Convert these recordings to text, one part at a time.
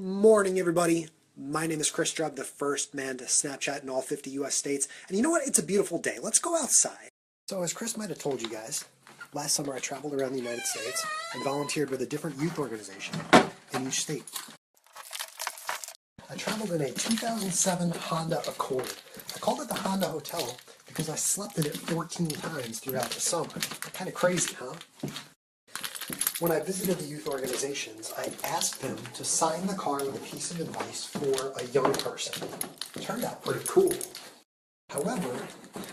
Morning, everybody. My name is Chris Strub, the first man to Snapchat in all 50 US states. And you know what? It's a beautiful day. Let's go outside. So as Chris might have told you guys, last summer I traveled around the United States and volunteered with a different youth organization in each state. I traveled in a 2007 Honda Accord. I called it the Honda Hotel because I slept in it 14 times throughout the summer. Kind of crazy, huh? When I visited the youth organizations, I asked them to sign the car with a piece of advice for a young person. It turned out pretty cool. However,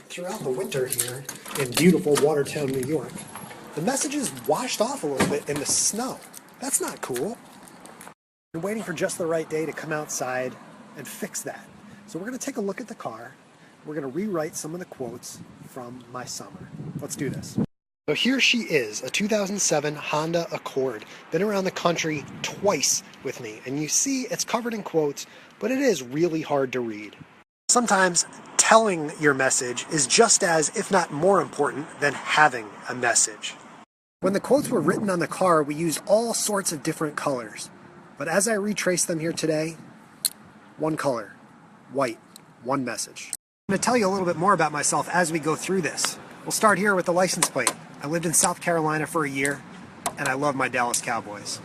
throughout the winter here in beautiful Watertown, New York, the messages washed off a little bit in the snow. That's not cool. I'm waiting for just the right day to come outside and fix that. So we're going to take a look at the car. We're going to rewrite some of the quotes from my summer. Let's do this. So here she is, a 2007 Honda Accord. Been around the country twice with me. And you see it's covered in quotes, but it is really hard to read. Sometimes telling your message is just as, if not more important, than having a message. When the quotes were written on the car, we used all sorts of different colors. But as I retrace them here today, one color, white, one message. I'm going to tell you a little bit more about myself as we go through this. We'll start here with the license plate. I lived in South Carolina for a year, and I love my Dallas Cowboys.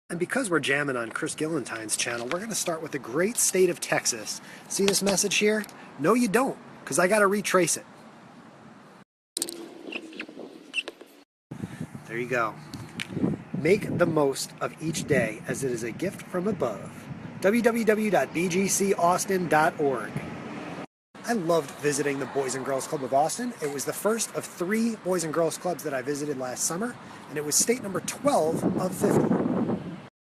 And because we're jamming on Chris Gillantine's channel, we're going to start with the great state of Texas. See this message here? No, you don't, because I got to retrace it. There you go. Make the most of each day as it is a gift from above. www.bgcaustin.org. I loved visiting the Boys and Girls Club of Austin. It was the first of 3 Boys and Girls Clubs that I visited last summer, and it was state number 12 of 50.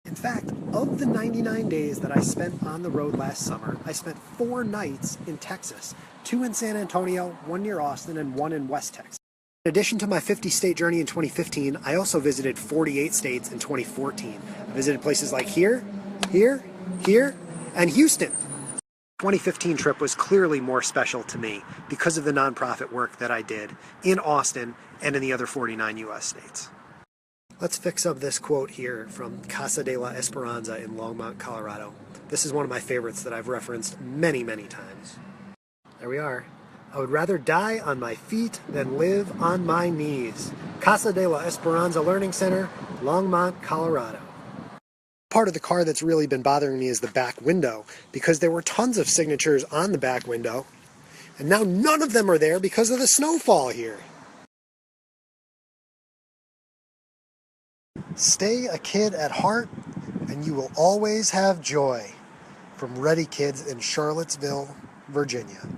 In fact, of the 99 days that I spent on the road last summer, I spent 4 nights in Texas, 2 in San Antonio, 1 near Austin, and 1 in West Texas. In addition to my 50-state journey in 2015, I also visited 48 states in 2014. I visited places like here, and Houston. 2015 trip was clearly more special to me because of the nonprofit work that I did in Austin and in the other 49 U.S. states. Let's fix up this quote here from Casa de la Esperanza in Longmont, Colorado. This is one of my favorites that I've referenced many, many times. There we are. I would rather die on my feet than live on my knees. Casa de la Esperanza Learning Center, Longmont, Colorado. Part of the car that's really been bothering me is the back window, because there were tons of signatures on the back window, and now none of them are there because of the snowfall here. Stay a kid at heart, and you will always have joy. From Ready Kids in Charlottesville, Virginia.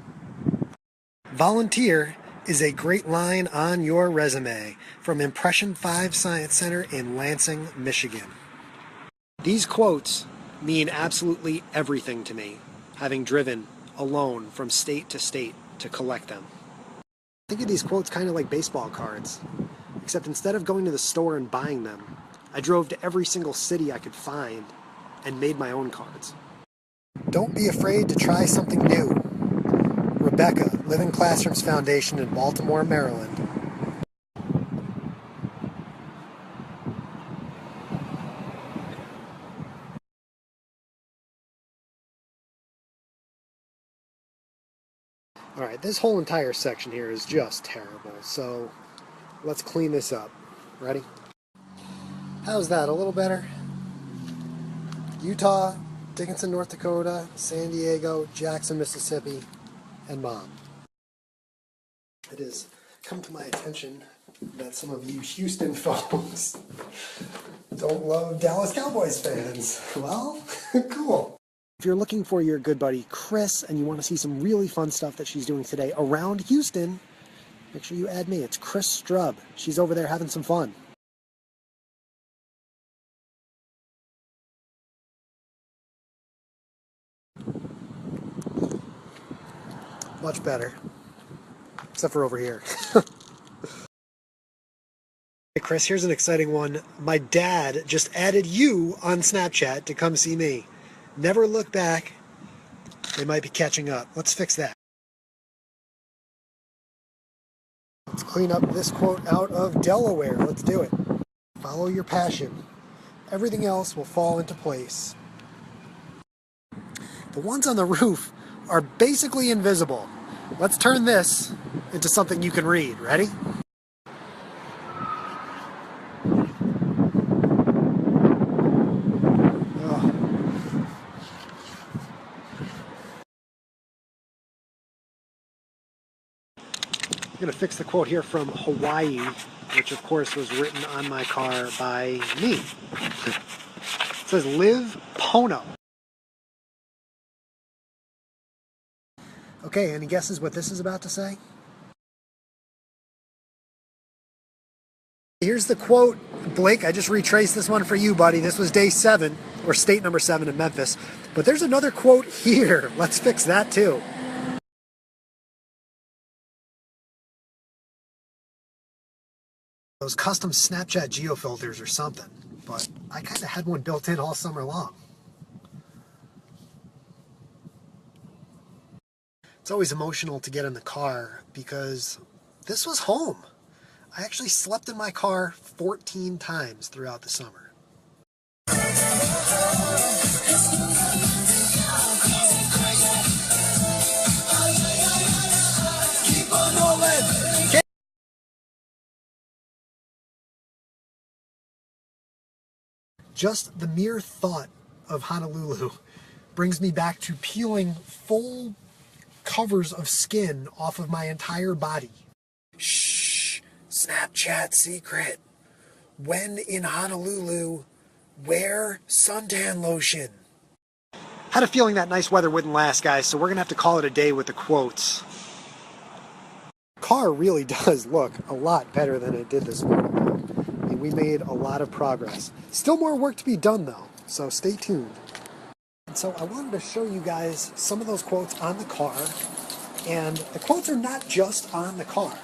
Volunteer is a great line on your resume. From Impression 5 Science Center in Lansing, Michigan. These quotes mean absolutely everything to me, having driven alone from state to state to collect them. Think of these quotes kind of like baseball cards, except instead of going to the store and buying them, I drove to every single city I could find and made my own cards. Don't be afraid to try something new. Rebecca, Living Classrooms Foundation in Baltimore, Maryland. Alright, this whole entire section here is just terrible, so let's clean this up. Ready? How's that? A little better? Utah, Dickinson, North Dakota, San Diego, Jackson, Mississippi, and Mom. It has come to my attention that some of you Houston folks don't love Dallas Cowboys fans. Well, cool. If you're looking for your good buddy Chris and you want to see some really fun stuff that she's doing today around Houston, make sure you add me. It's Chris Strub. She's over there having some fun. Much better. Except for over here. Hey Chris, here's an exciting one. My dad just added you on Snapchat to come see me. Never look back. They might be catching up. Let's fix that. Let's clean up this quote out of Delaware. Let's do it. Follow your passion. Everything else will fall into place. The ones on the roof are basically invisible. Let's turn this into something you can read. Ready? I'm going to fix the quote here from Hawaii, which of course was written on my car by me. It says, "Live Pono." Okay, any guesses what this is about to say? Here's the quote. Blake, I just retraced this one for you, buddy. This was day 7, or state number 7 in Memphis. But there's another quote here. Let's fix that too. Those custom Snapchat geofilters or something, but I kind of had one built in all summer long. It's always emotional to get in the car because this was home. I actually slept in my car 14 times throughout the summer. Keep on rolling! Just the mere thought of Honolulu brings me back to peeling full covers of skin off of my entire body. Shh, Snapchat secret. When in Honolulu, wear suntan lotion. Had a feeling that nice weather wouldn't last, guys, so we're going to have to call it a day with the quotes. Car really does look a lot better than it did this morning. We made a lot of progress. Still more work to be done though, so stay tuned. And so I wanted to show you guys some of those quotes on the car, and the quotes are not just on the car.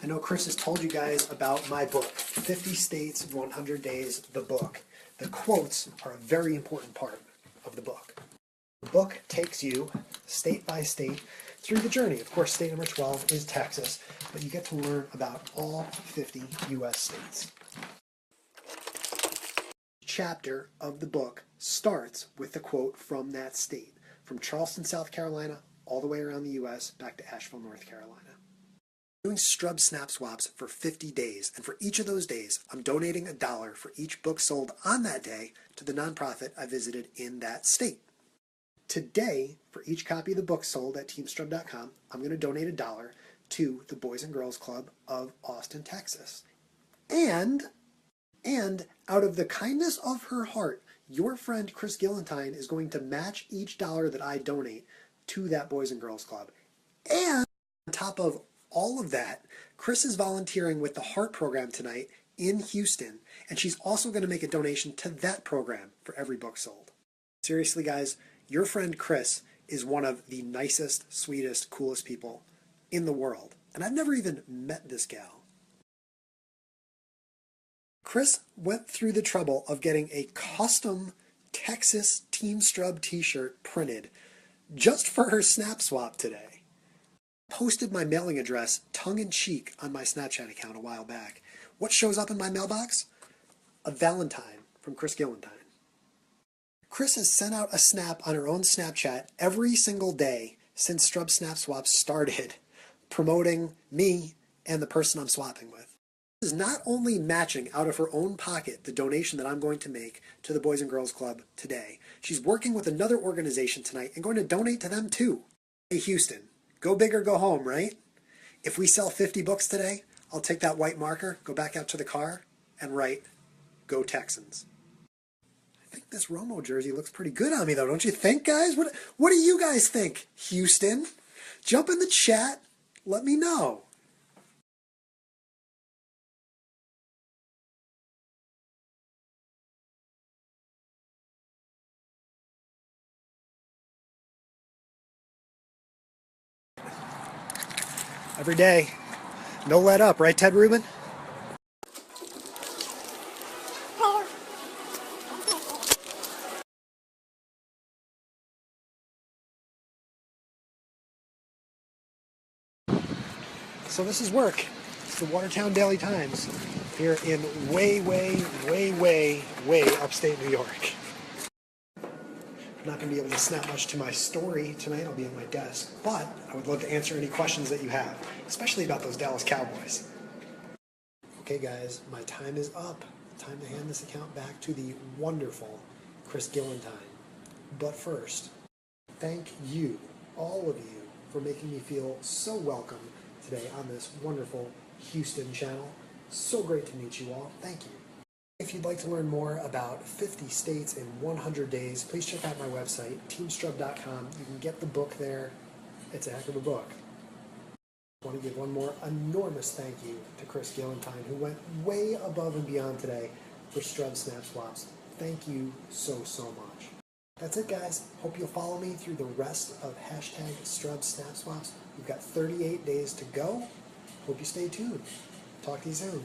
I know Chris has told you guys about my book, 50 States, 100 Days, the book. The quotes are a very important part of the book. The book takes you state by state through the journey. Of course, state number 12 is Texas, but you get to learn about all 50 U.S. states. Each chapter of the book starts with the quote from that state, from Charleston, South Carolina, all the way around the U.S., back to Asheville, North Carolina. I'm doing Strub snap swaps for 50 days, and for each of those days, I'm donating $1 for each book sold on that day to the nonprofit I visited in that state. Today, for each copy of the book sold at teamstrub.com, I'm going to donate $1 to the Boys and Girls Club of Austin, Texas. And out of the kindness of her heart, your friend Chris Gillentine is going to match each dollar that I donate to that Boys and Girls Club. And on top of all of that, Chris is volunteering with the Heart program tonight in Houston, and she's also going to make a donation to that program for every book sold. Seriously, guys, your friend Chris is one of the nicest, sweetest, coolest people in the world. And I've never even met this gal. Chris went through the trouble of getting a custom Texas Team Strub t-shirt printed just for her snap swap today. I posted my mailing address tongue-in-cheek on my Snapchat account a while back. What shows up in my mailbox? A Valentine from Chris Gillentine. Chris has sent out a snap on her own Snapchat every single day since Strub Snap Swaps started, promoting me and the person I'm swapping with. Is not only matching out of her own pocket the donation that I'm going to make to the Boys and Girls Club today, she's working with another organization tonight and going to donate to them too. Hey Houston, go big or go home, right? If we sell 50 books today, I'll take that white marker, go back out to the car, and write, "Go Texans." I think this Romo jersey looks pretty good on me though, don't you think, guys? What do you guys think, Houston? Jump in the chat, let me know. Every day. No let up, right, Ted Rubin? So this is work. It's the Watertown Daily Times here in way upstate New York. I'm not going to be able to snap much to my story tonight. I'll be at my desk. But I would love to answer any questions that you have, especially about those Dallas Cowboys. Okay, guys, my time is up. Time to hand this account back to the wonderful Chris Gillentine. But first, thank you, all of you, for making me feel so welcome today on this wonderful Houston channel. So great to meet you all. Thank you. If you'd like to learn more about 50 states in 100 days, please check out my website, teamstrub.com. You can get the book there. It's a heck of a book. I want to give one more enormous thank you to Chris Gillentine, who went way above and beyond today for Strub Snap Swaps. Thank you so much. That's it, guys. Hope you'll follow me through the rest of hashtag Strub Snap Swaps. We've got 38 days to go. Hope you stay tuned. Talk to you soon.